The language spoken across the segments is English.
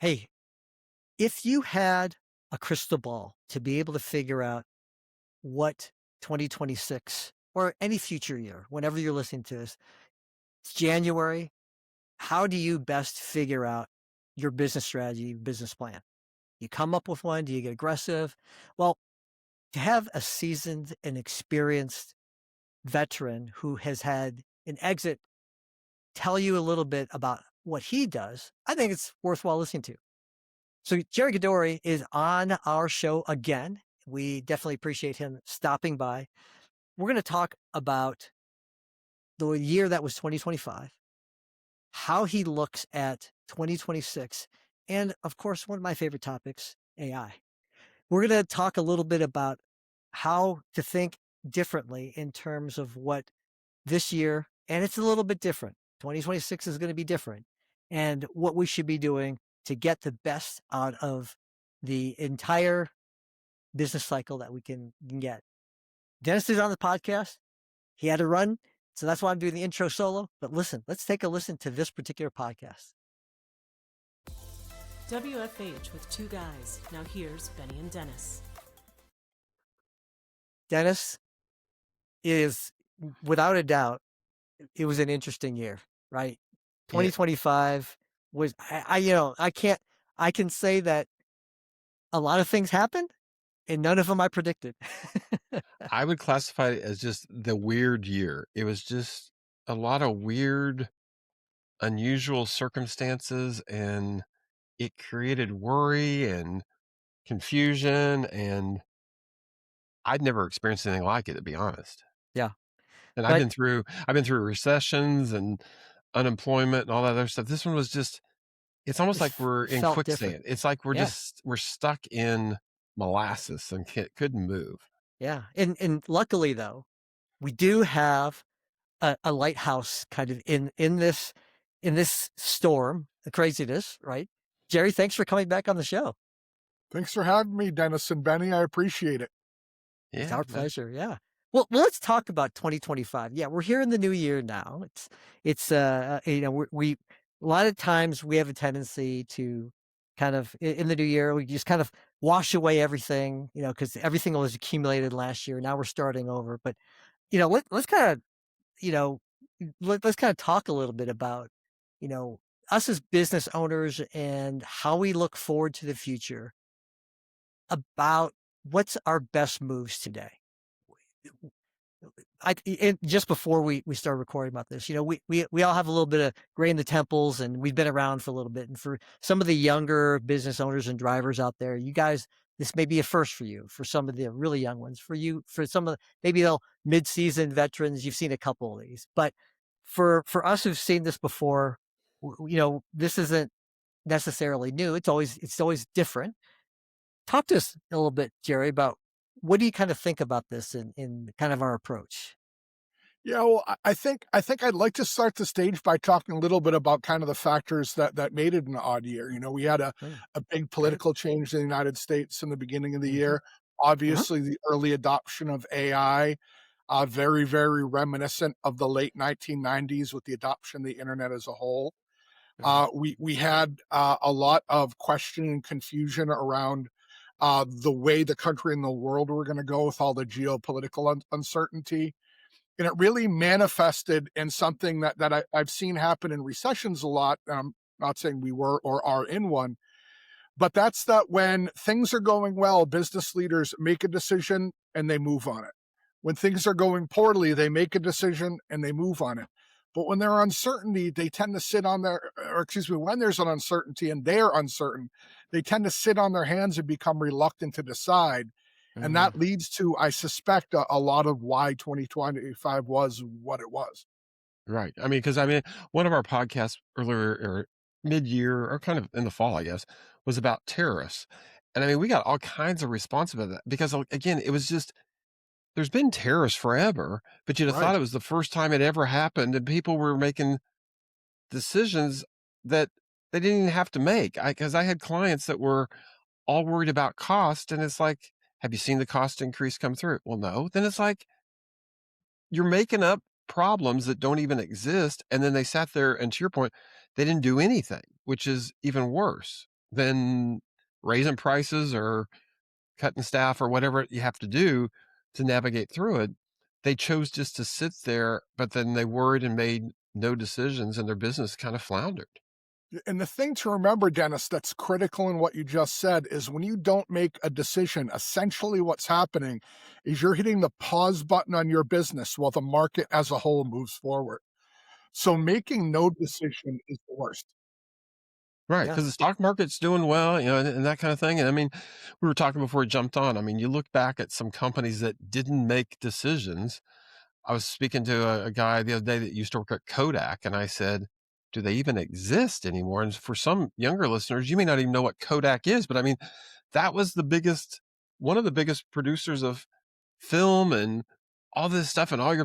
Hey, if you had a crystal ball to be able to figure out what 2026 or any future year, whenever you're listening to this, it's January, how do you best figure out your business strategy, business plan? You come up with one? Do you get aggressive? Well, to have a seasoned and experienced veteran who has had an exit tell you a little bit about what he does, I think it's worthwhile listening to. So Gerry Gadoury is on our show again. We definitely appreciate him stopping by. We're going to talk about the year that was 2025, how he looks at 2026, and of course, one of my favorite topics, AI. We're going to talk a little bit about how to think differently in terms of what this year, and it's a little bit different. 2026 is going to be different, and what we should be doing to get the best out of the entire business cycle that we can get. Dennis is on the podcast. He had to run, so that's why I'm doing the intro solo. But listen, let's take a listen to this particular podcast. WFH with two guys. Now here's Benny and Dennis. Dennis is, without a doubt, it was an interesting year, right? Yeah. 2025 was, I can say that a lot of things happened and none of them I predicted. I would classify it as just the weird year. It was just a lot of weird, unusual circumstances, and it created worry and confusion, and I'd never experienced anything like it, to be honest. Yeah. And But I've been through recessions and unemployment and all that other stuff. This one was just, it's almost like we're in felt different. quicksand. It's like Yeah. we're stuck in molasses and couldn't move. Yeah. And luckily though, we do have a lighthouse kind of in this storm, the craziness, right? Gerry, thanks for coming back on the show. Thanks for having me, Dennis and Benny. I appreciate it. It's Yeah, our man. pleasure. Yeah. Well, let's talk about 2025. Yeah, we're here in the new year now. We a lot of times we have a tendency to kind of in the new year we just kind of wash away everything, because everything was accumulated last year. Now we're starting over. But let's kind of you know let's kind of talk a little bit about you know us as business owners and how we look forward to the future about what's our best moves today. And just before we start recording about this, we all have a little bit of gray in the temples, and we've been around for a little bit. And for some of the younger business owners and drivers out there, you guys, this may be a first for you. For some of the really young ones, for some of maybe they'll mid-season veterans, you've seen a couple of these. But for us who've seen this before, this isn't necessarily new. It's always different. Talk to us a little bit, Gerry, about what do you kind of think about this in kind of our approach? Yeah, well, I think I'd like to start the stage by talking a little bit about kind of the factors that made it an odd year. We had a big political change in the United States in the beginning of the year. Obviously, the early adoption of AI, very, very reminiscent of the late 1990s with the adoption of the internet as a whole. We had a lot of question and confusion around the way the country and the world were going to go with all the geopolitical uncertainty. And it really manifested in something that I've seen happen in recessions a lot. I'm not saying we were or are in one, but that's that when things are going well, business leaders make a decision and they move on it. When things are going poorly, they make a decision and they move on it. But when there's uncertainty, they tend to sit on when there's an uncertainty and they're uncertain, they tend to sit on their hands and become reluctant to decide. And that leads to, I suspect, a lot of why 2025 was what it was. Right. Because one of our podcasts earlier or mid-year or kind of in the fall, I guess, was about terrorists. And we got all kinds of response about that because, again, it was just, there's been terrorists forever, but you'd have thought it was the first time it ever happened, and people were making decisions that they didn't even have to make. Because I had clients that were all worried about cost, and it's like, have you seen the cost increase come through? Well, no. Then it's like, you're making up problems that don't even exist. And then they sat there, and to your point, they didn't do anything, which is even worse. than raising prices or cutting staff or whatever you have to do to navigate through it. They chose just to sit there, but then they worried and made no decisions and their business kind of floundered. And the thing to remember, Dennis, that's critical in what you just said is when you don't make a decision, essentially what's happening is you're hitting the pause button on your business while the market as a whole moves forward. So making no decision is the worst. Right, Yeah. because the stock market's doing well, and that kind of thing, and I mean, we were talking before we jumped on, I mean, you look back at some companies that didn't make decisions. I was speaking to a guy the other day that used to work at Kodak, and I said, "Do they even exist anymore?" And for some younger listeners, you may not even know what Kodak is, but I mean, that was the biggest one of the biggest producers of film and all this stuff, and all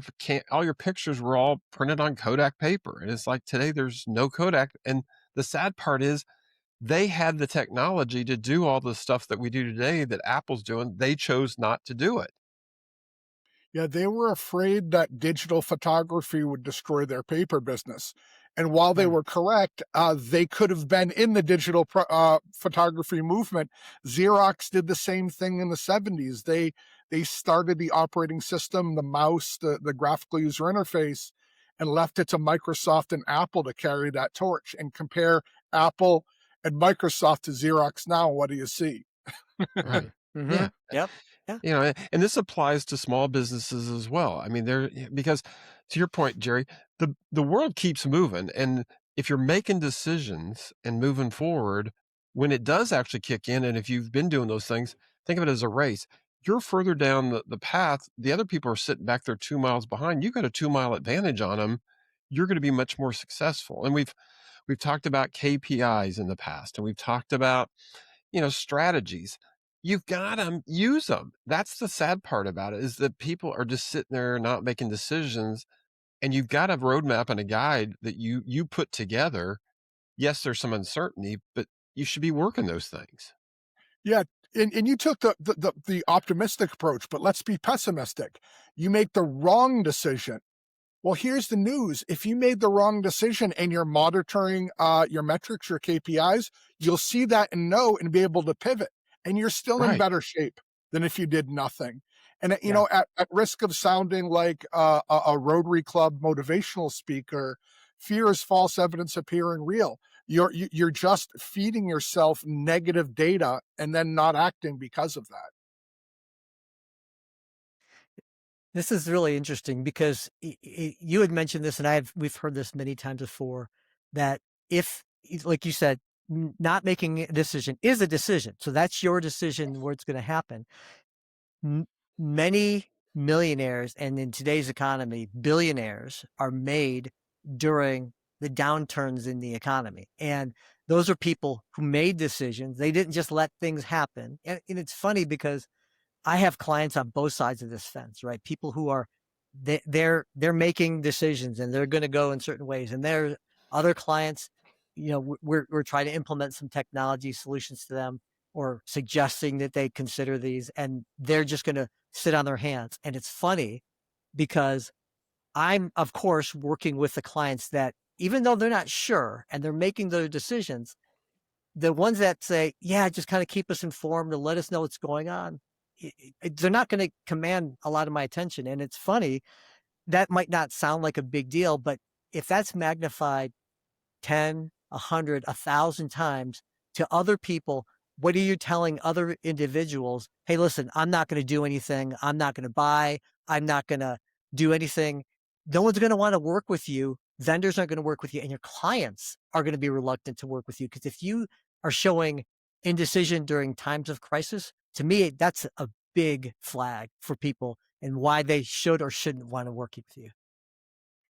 your pictures were all printed on Kodak paper, and it's like today there's no Kodak, and the sad part is they had the technology to do all the stuff that we do today that Apple's doing. They chose not to do it. Yeah, they were afraid that digital photography would destroy their paper business. And while they Mm. were correct, they could have been in the digital photography movement. Xerox did the same thing in the 70s. They started the operating system, the mouse, the graphical user interface, and left it to Microsoft and Apple to carry that torch. And compare Apple and Microsoft to Xerox now. What do you see? Right. Mhm. Yeah. Yep. Yeah. And this applies to small businesses as well. I mean, because to your point, Jerry, the world keeps moving, and if you're making decisions and moving forward, when it does actually kick in, and if you've been doing those things, think of it as a race. You're further down the path. The other people are sitting back there 2 miles behind. You got a 2 mile advantage on them. You're going to be much more successful. And we've talked about KPIs in the past, and we've talked about strategies. You've got to use them. That's the sad part about it is that people are just sitting there not making decisions, and you've got a roadmap and a guide that you put together. Yes, there's some uncertainty, but you should be working those things. Yeah, and you took the optimistic approach, but let's be pessimistic. You make the wrong decision. Well, here's the news. If you made the wrong decision and you're monitoring your metrics, your KPIs, you'll see that and know and be able to pivot. And you're still in Right. better shape than if you did nothing. And Yeah. at risk of sounding like a Rotary Club motivational speaker, fear is false evidence appearing real. You're just feeding yourself negative data and then not acting because of that. This is really interesting because you had mentioned this, and we've heard this many times before. That if, like you said, not making a decision is a decision, so that's your decision where it's going to happen. M- Many millionaires, and in today's economy, billionaires are made during the downturns in the economy, and those are people who made decisions. They didn't just let things happen, and it's funny because I have clients on both sides of this fence, right? People who are they're making decisions and they're going to go in certain ways, and there other clients, we're trying to implement some technology solutions to them or suggesting that they consider these, and they're just going to sit on their hands. And it's funny because I'm, of course, working with the clients that even though they're not sure and they're making their decisions, the ones that say, "Yeah, just kinda keep us informed and let us know what's going on," they're not gonna command a lot of my attention, and it's funny, that might not sound like a big deal, but if that's magnified 10, 100, 1,000 times to other people, what are you telling other individuals? "Hey, listen, I'm not gonna do anything. I'm not gonna buy. I'm not gonna do anything." No one's gonna wanna work with you. Vendors aren't gonna work with you, and your clients are gonna be reluctant to work with you because if you are showing indecision during times of crisis, to me, that's a big flag for people and why they should or shouldn't wanna work with you.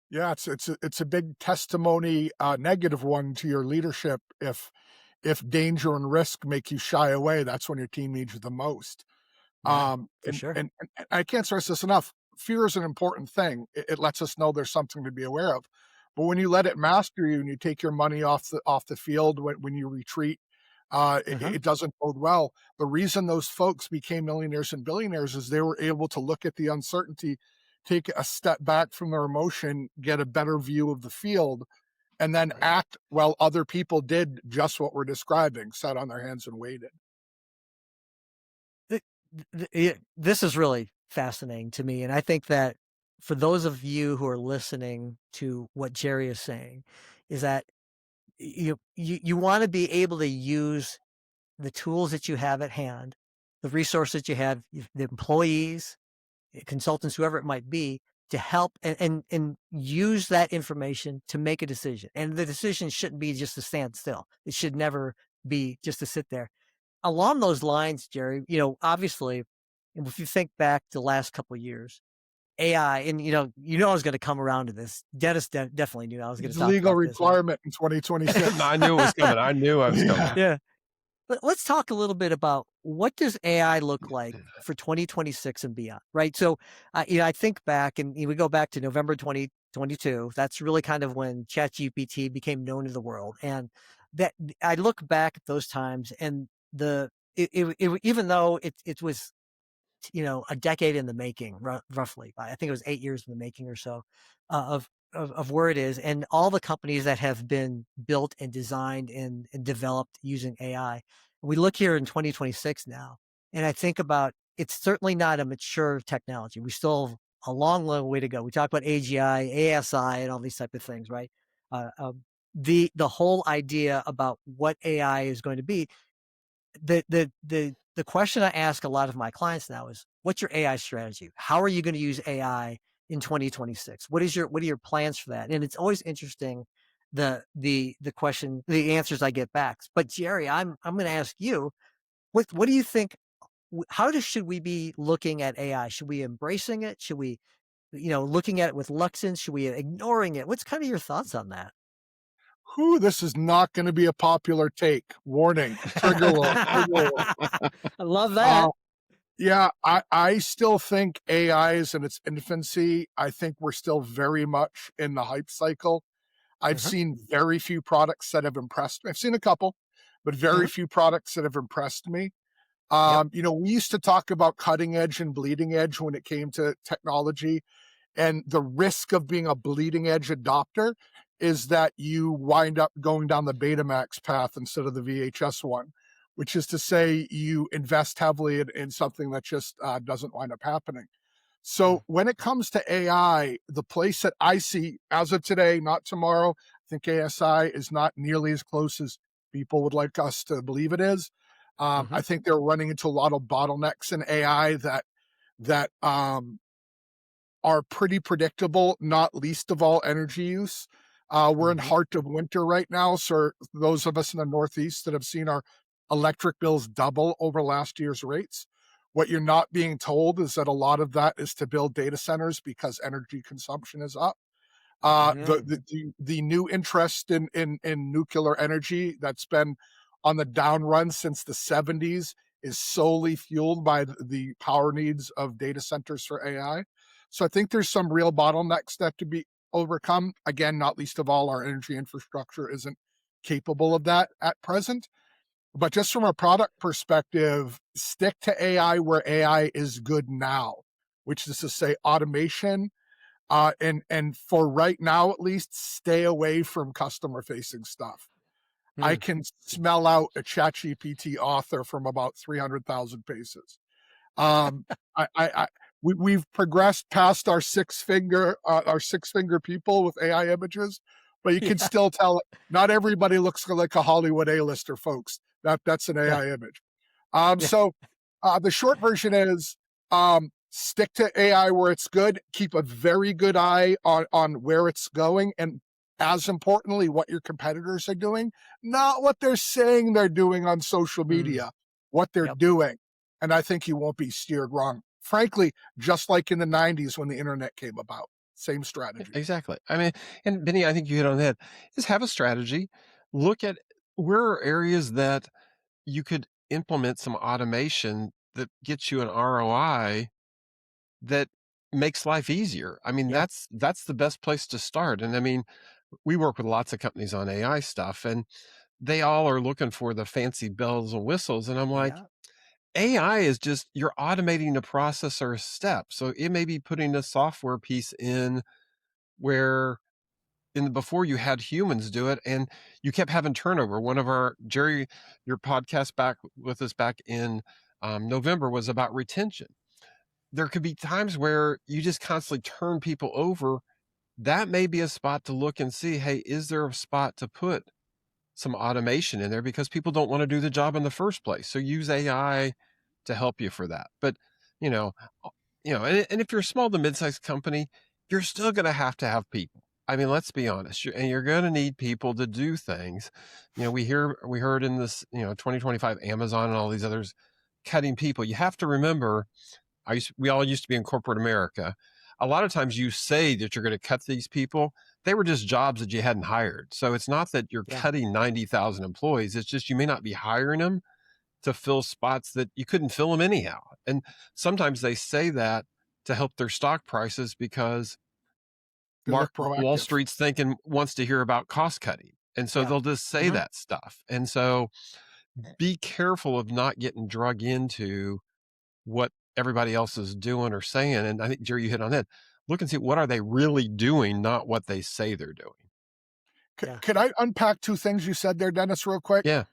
Yeah, it's a big testimony, negative one to your leadership. If danger and risk make you shy away, that's when your team needs you the most. Yeah, for sure. And I can't stress this enough. Fear is an important thing. It lets us know there's something to be aware of. But when you let it master you and you take your money off the field when you retreat, Uh-huh. it doesn't bode well. The reason those folks became millionaires and billionaires is they were able to look at the uncertainty, take a step back from their emotion, get a better view of the field, and then Right. act while other people did just what we're describing, sat on their hands and waited. Th this is really fascinating to me, and I think that for those of you who are listening to what Gerry is saying, is that you wanna be able to use the tools that you have at hand, the resources you have, the employees, consultants, whoever it might be, to help and use that information to make a decision. And the decision shouldn't be just to stand still. It should never be just to sit there. Along those lines, Gerry, obviously, if you think back to the last couple of years, AI, and I was going to come around to this. Dennis definitely knew I was going It's to a talk legal about this, right? requirement in 2026. I knew it was coming. I knew I was coming. Yeah. Yeah. Let's talk a little bit about what does AI look like for 2026 and beyond, right? So, I think back and we go back to November 2022. That's really kind of when ChatGPT became known to the world, and that I look back at those times and even though it was a decade in the making, roughly. I think it was 8 years in the making or so, of where it is, and all the companies that have been built and designed and developed using AI. We look here in 2026 now, and I think about it's certainly not a mature technology. We still have a long, long way to go. We talk about AGI, ASI, and all these type of things, right? The whole idea about what AI is going to be, the question I ask a lot of my clients now is, what's your AI strategy? How are you going to use AI in 2026? What are your plans for that? And it's always interesting the answers I get back. But Gerry, I'm going to ask you, what do you think? Should we be looking at AI? Should we embracing it? Should we, looking at it with Luxon? Should we ignoring it? What's kind of your thoughts on that? Whew, this is not gonna be a popular take. Warning, trigger alert, trigger alert. I love Uh, that. yeah, I still think AI is in its infancy. I think we're still very much in the hype cycle. I've Uh-huh. seen very few products that have impressed me. I've seen a couple, but very Mhm. few products that have impressed me. Yep. We used to talk about cutting edge and bleeding edge when it came to technology. And the risk of being a bleeding edge adopter is that you wind up going down the Betamax path instead of the VHS one, which is to say you invest heavily in something that just doesn't wind up happening. So Mm. when it comes to AI, the place that I see as of today, not tomorrow, I think ASI is not nearly as close as people would like us to believe it is. I Mhm. think they're running into a lot of bottlenecks in AI that are pretty predictable, not least of all energy use. We're in Mhm. heart of winter right now, so those of us in the Northeast that have seen our electric bills double over last year's rates, what you're not being told is that a lot of that is to build data centers because energy consumption is up. Mm. The new interest in nuclear energy that's been on the down run since the 70s is solely fueled by the power needs of data centers for AI. So I think there's some real bottlenecks that to be overcome. Again, not least of all, our energy infrastructure isn't capable of that at present. But just from a product perspective, stick to AI where AI is good now, which is to say automation, and for right now at least, stay away from customer facing stuff. I Mm. can smell out a ChatGPT author from about 300,000 paces. Um, I we've progressed past our 6 finger people with AI images, but you can Yeah. still tell not everybody looks like a Hollywood A-lister, folks. That's an Yeah. AI image. The short version is stick to AI where it's good. Keep a very good eye on where it's going, and as importantly, what your competitors are doing, not what they're saying they're doing on social Mm. media, what they're Yep. doing. And I think you won't be steered wrong. Frankly, just like in the 90s when the internet came about, same strategy. Exactly. I mean, and Benny, I think you hit on the head, is have a strategy. Look at where are areas that you could implement some automation that gets you an ROI that makes life easier. I mean, Yeah. that's the best place to start. And I mean, we work with lots of companies on AI stuff, and they all are looking for the fancy bells and whistles. And I'm like, Yeah. AI is just you're automating the process or a step. So it may be putting a software piece in where before you had humans do it, and you kept having turnover. One of our Gerry, your podcast back with us back in November was about retention. There could be times where you just constantly turn people over. That may be a spot to look and see, hey, is there a spot to put some automation in there, because people don't want to do the job in the first place? So use AI to help you for that. But you know, and if you're a small to mid-sized company, you're still going to have people. I mean, let's be honest. You're going to need people to do things. We heard in this, 2025, Amazon and all these others cutting people. You have to remember, we all used to be in corporate America. A lot of times you say that you're going to cut these people. They were just jobs that you hadn't hired. So it's not that you're cutting 90,000 employees. It's just you may not be hiring them to fill spots that you couldn't fill them anyhow. And sometimes they say that to help their stock prices, because Wall Street's wants to hear about cost cutting. And so they'll just say that stuff. And so be careful of not getting drug into what everybody else is doing or saying. And I think, Gerry, you hit on that. Look and see, what are they really doing, not what they say they're doing. Could I unpack two things you said there, Dennis, real quick? Yeah.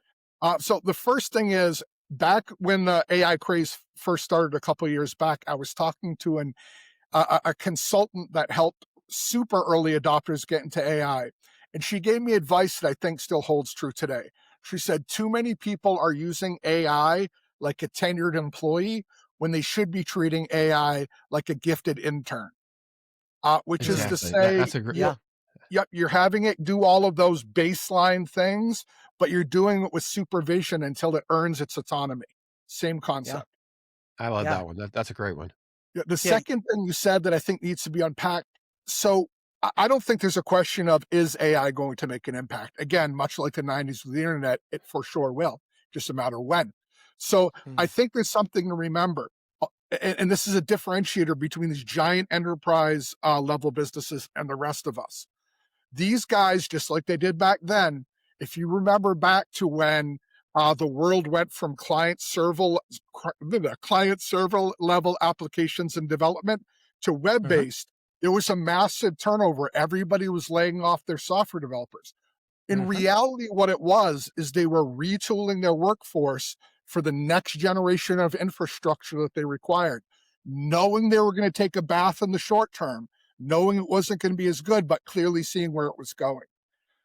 So the first thing is, back when the AI craze first started a couple of years back, I was talking to a consultant that helped super early adopters get into AI. And she gave me advice that I think still holds true today. She said, too many people are using AI like a tenured employee when they should be treating AI like a gifted intern. Which is to say, that's a great, yep, you're having it do all of those baseline things, but you're doing it with supervision until it earns its autonomy. Same concept. I love that one. That's a great one. The second thing you said that I think needs to be unpacked. So I don't think there's a question of, is AI going to make an impact? Again, much like the 90s with the internet, it for sure will, just a matter when. So I think there's something to remember. And this is a differentiator between these giant enterprise level businesses and the rest of us. These guys, just like they did back then, if you remember back to when the world went from client server level applications and development to web-based, there was a massive turnover. Everybody was laying off their software developers. In reality, what it was is they were retooling their workforce for the next generation of infrastructure that they required, knowing they were going to take a bath in the short term, knowing it wasn't going to be as good, but clearly seeing where it was going.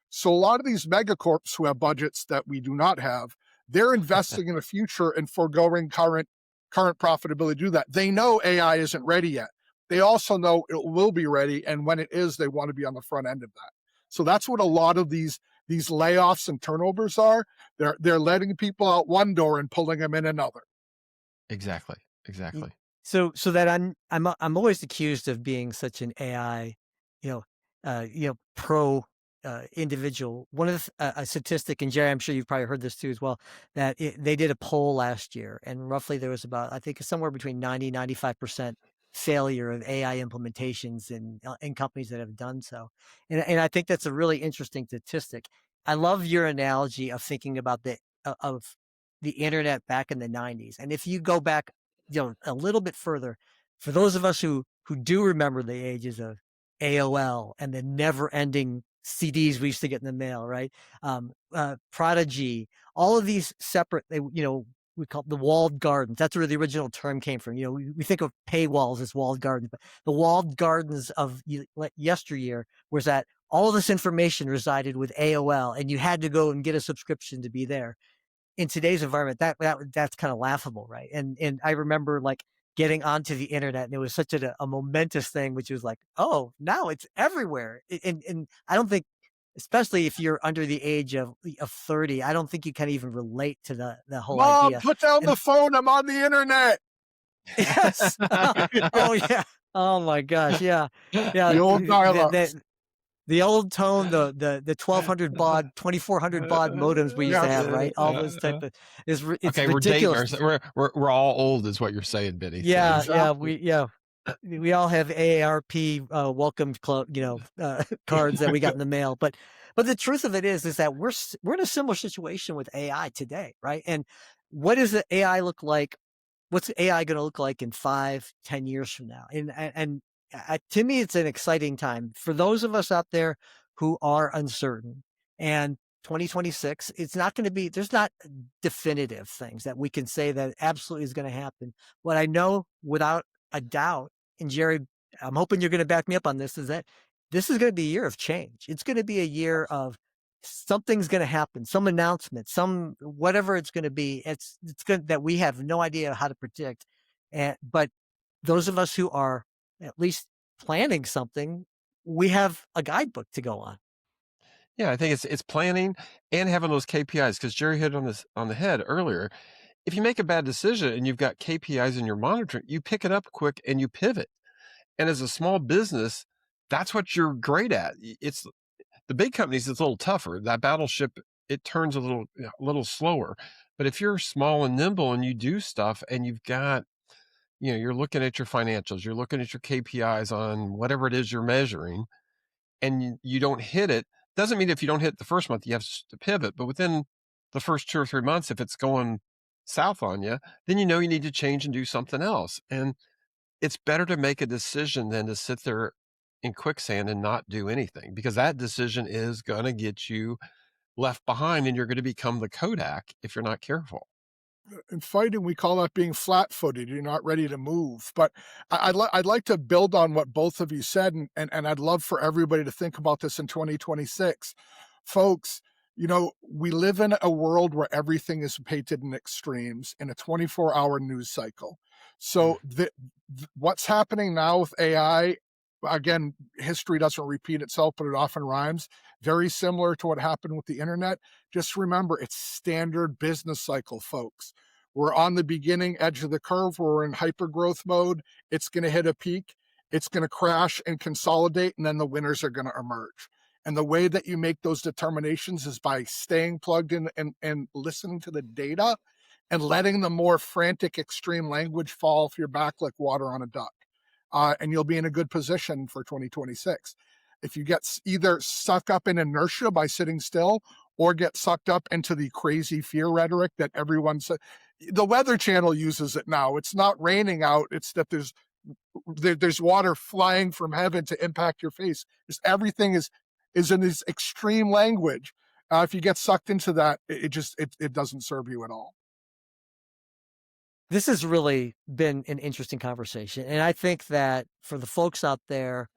So a lot of these megacorps who have budgets that we do not have, they're investing in the future and foregoing current profitability to do that. They know AI isn't ready yet. They also know it will be ready, and when it is, they want to be on the front end of that. So that's what a lot of these layoffs and turnovers are. They're letting people out one door and pulling them in another. Exactly. So that I'm always accused of being such an AI, pro individual. One of a statistic, and Gerry, I'm sure you've probably heard this too as well, that they did a poll last year, and roughly there was about, I think, somewhere between 90-95% failure of AI implementations in companies that have done so. And I think that's a really interesting statistic. I love your analogy of thinking about of the internet back in the 90s. And if you go back, a little bit further, for those of us who do remember the ages of AOL and the never-ending CDs we used to get in the mail, right? Prodigy, all of these separate, we call it the walled gardens. That's where the original term came from. We think of paywalls as walled gardens, but the walled gardens of yesteryear was that all of this information resided with AOL, and you had to go and get a subscription to be there. In today's environment, that's kind of laughable, right? And I remember getting onto the internet, and it was such a momentous thing, which was like, oh, now it's everywhere. And I don't think, especially if you're under the age of 30, I don't think you can even relate to the whole Mom, idea. Put down the phone. I'm on the internet. Yes. Oh yeah. Oh my gosh. Yeah. Yeah. The old dial-up. The old tone, the 1200 baud, 2400 baud modems we used to have, right? All those type of it's okay, ridiculous. We're all old, is what you're saying, Benny. Yeah, Exactly. we all have AARP welcome club, cards that we got in the mail. But the truth of it is that we're in a similar situation with AI today, right? And what does the AI look like? What's AI going to look like in 5-10 years from now? And to me, it's an exciting time for those of us out there who are uncertain. And 2026, it's not going to be, there's not definitive things that we can say that absolutely is going to happen. What I know without a doubt, and Gerry, I'm hoping you're going to back me up on this, is that this is going to be a year of change. It's going to be a year of something's going to happen, some announcement, some whatever it's going to be. It's good that we have no idea how to predict. But those of us who are at least planning something, we have a guidebook to go on. Yeah, I think it's planning and having those KPIs, because Jerry hit on this on the head earlier. If you make a bad decision and you've got KPIs in your monitoring, you pick it up quick and you pivot. And as a small business, that's what you're great at. It's the big companies, it's a little tougher. That battleship, it turns a little slower. But if you're small and nimble and you do stuff and you've got, you're looking at your financials, you're looking at your KPIs on whatever it is you're measuring, and you don't hit it, doesn't mean if you don't hit the first month, you have to pivot. But within the first 2 or 3 months, if it's going south on you, then you need to change and do something else. And it's better to make a decision than to sit there in quicksand and not do anything, because that decision is going to get you left behind and you're going to become the Kodak if you're not careful. In fighting, we call that being flat-footed. You're not ready to move. But I'd like to build on what both of you said, and I'd love for everybody to think about this in 2026. Folks, we live in a world where everything is painted in extremes in a 24-hour news cycle. So what's happening now with AI, again, history doesn't repeat itself, but it often rhymes. Very similar to what happened with the internet. Just remember, it's standard business cycle, folks. We're on the beginning edge of the curve. We're in hyper growth mode. It's going to hit a peak. It's going to crash and consolidate, and then the winners are going to emerge. And the way that you make those determinations is by staying plugged in and listening to the data and letting the more frantic, extreme language fall off your back like water on a duck. And you'll be in a good position for 2026. If you get either sucked up in inertia by sitting still or get sucked up into the crazy fear rhetoric that everyone said, the Weather Channel uses it now. It's not raining out. It's that there's water flying from heaven to impact your face. Just everything is in this extreme language. If you get sucked into that, it doesn't serve you at all. This has really been an interesting conversation. And I think that for the folks out there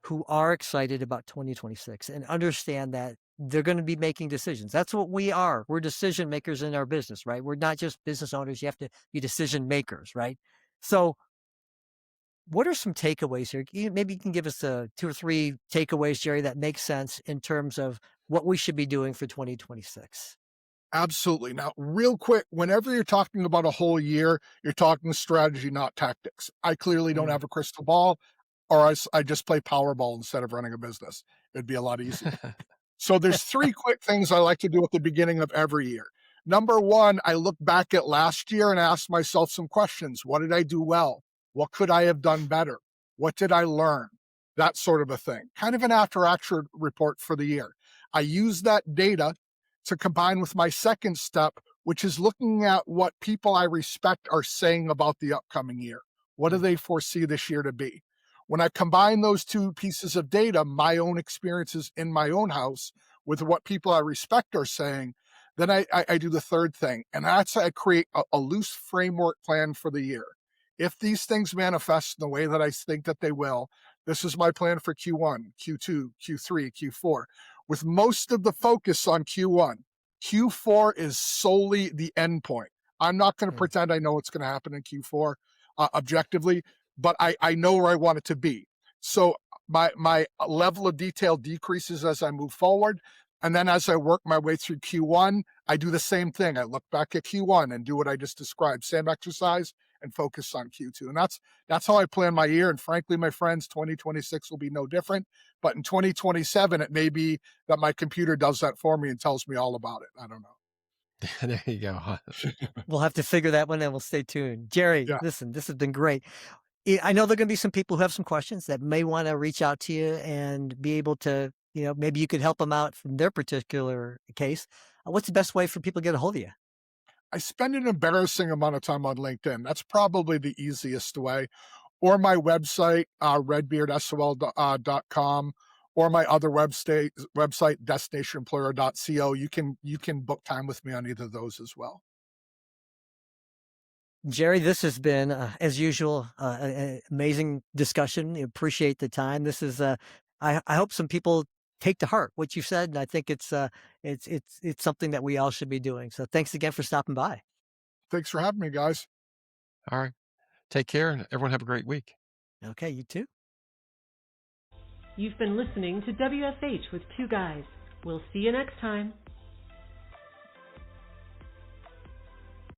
who are excited about 2026 and understand that they're going to be making decisions, that's what we are. We're decision makers in our business, right? We're not just business owners. You have to be decision makers, right? So what are some takeaways here? Maybe you can give us 2 or 3 takeaways, Gerry, that make sense in terms of what we should be doing for 2026. Absolutely. Now, real quick, whenever you're talking about a whole year, you're talking strategy, not tactics. I clearly don't have a crystal ball, or I just play Powerball instead of running a business. It'd be a lot easier. So there's 3 quick things I like to do at the beginning of every year. Number 1, I look back at last year and ask myself some questions. What did I do well? What could I have done better? What did I learn? That sort of a thing. Kind of an after-action report for the year. I use that data to combine with my second step, which is looking at what people I respect are saying about the upcoming year. What do they foresee this year to be? When I combine those 2 pieces of data, my own experiences in my own house with what people I respect are saying, then I do the third thing. And that's I create a loose framework plan for the year. If these things manifest in the way that I think that they will, this is my plan for Q1, Q2, Q3, Q4. With most of the focus on Q1. Q4 is solely the end point. I'm not going to pretend I know what's going to happen in Q4 objectively, but I know where I want it to be. So my level of detail decreases as I move forward. And then as I work my way through Q1, I do the same thing. I look back at Q1 and do what I just described, same exercise, and focus on Q2. And that's how I plan my year. And frankly, my friends, 2026 will be no different. But in 2027, it may be that my computer does that for me and tells me all about it. I don't know. There you go. We'll have to figure that one and we'll stay tuned. Gerry, Yeah. listen, this has been great. I know there are going to be some people who have some questions that may want to reach out to you and be able to, maybe you could help them out from their particular case. What's the best way for people to get a hold of you? I spend an embarrassing amount of time on LinkedIn. That's probably the easiest way. Or my website, redbeardsol.com, or my other website, destinationemployer.co. You can book time with me on either of those as well. Gerry, this has been, as usual, an amazing discussion. Appreciate the time. This is, I hope some people take to heart what you said, and I think it's something that we all should be doing. So thanks again for stopping by. Thanks for having me, guys. All right. Take care, and everyone have a great week. Okay, you too. You've been listening to WFH with Two Guys. We'll see you next time.